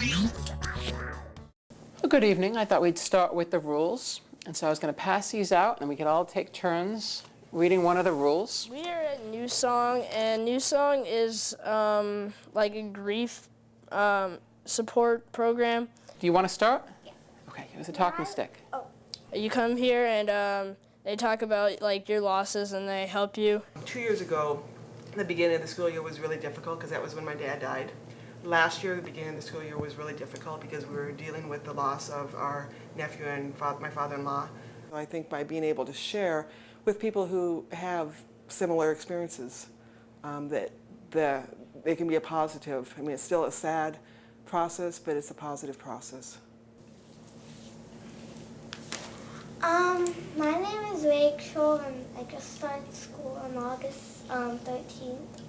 Well, good evening. I thought we'd start with the rules. And so I was going to pass these out, and we could all take turns reading one of the rules. We are at New Song, and New Song is like a grief support program. Do you want to start? Yeah. Okay, here's a talking stick. Oh. You come here and they talk about like your losses and they help you. 2 years ago, the beginning of the school year was really difficult because that was when my dad died. Last year, the beginning of the school year was really difficult because we were dealing with the loss of our nephew and my father-in-law. I think by being able to share with people who have similar experiences, that it can be a positive. I mean, it's still a sad process, but it's a positive process. My name is Rachel, and I just started school on August 13th.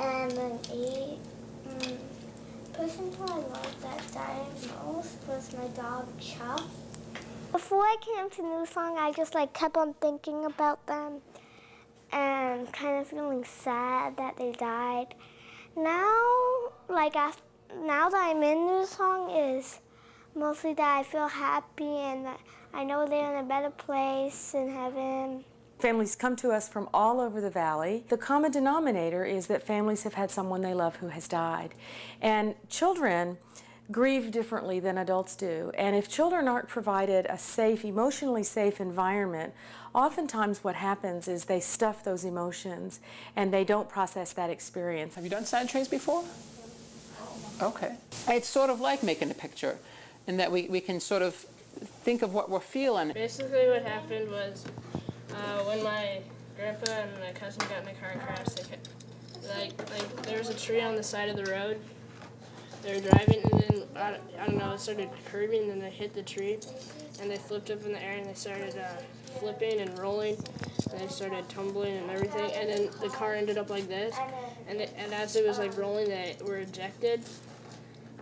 And the person who I loved that died most was my dog, Chuck. Before I came to New Song, I just kept on thinking about them and kind of feeling sad that they died. Now, now that I'm in New Song is mostly that I feel happy and that I know they're in a better place in heaven. Families come to us from all over the valley. The common denominator is that families have had someone they love who has died. And children grieve differently than adults do. And if children aren't provided a safe, emotionally safe environment, oftentimes what happens is they stuff those emotions and they don't process that experience. Have you done sad trays before? Okay. It's sort of like making a picture in that we can sort of think of what we're feeling. Basically what happened was when my grandpa and my cousin got in a car crash, there was a tree on the side of the road. They were driving and then, I don't know, it started curving and then they hit the tree and they flipped up in the air and they started flipping and rolling and they started tumbling and everything, and then the car ended up like this, and as it was rolling they were ejected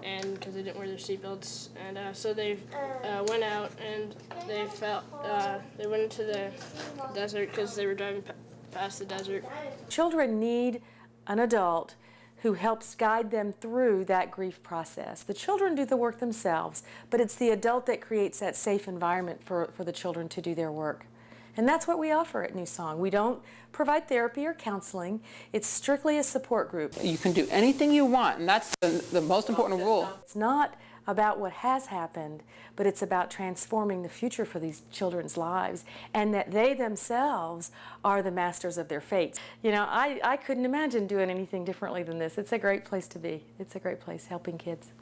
and because they didn't wear their seatbelts, and so they went out and they they went into the desert because they were driving past the desert. Children need an adult who helps guide them through that grief process. The children do the work themselves, but it's the adult that creates that safe environment for the children to do their work. And that's what we offer at New Song. We don't provide therapy or counseling. It's strictly a support group. You can do anything you want, and that's the most important rule. It's not about what has happened, but it's about transforming the future for these children's lives, and that they themselves are the masters of their fate. You know, I couldn't imagine doing anything differently than this. It's a great place to be. It's a great place helping kids.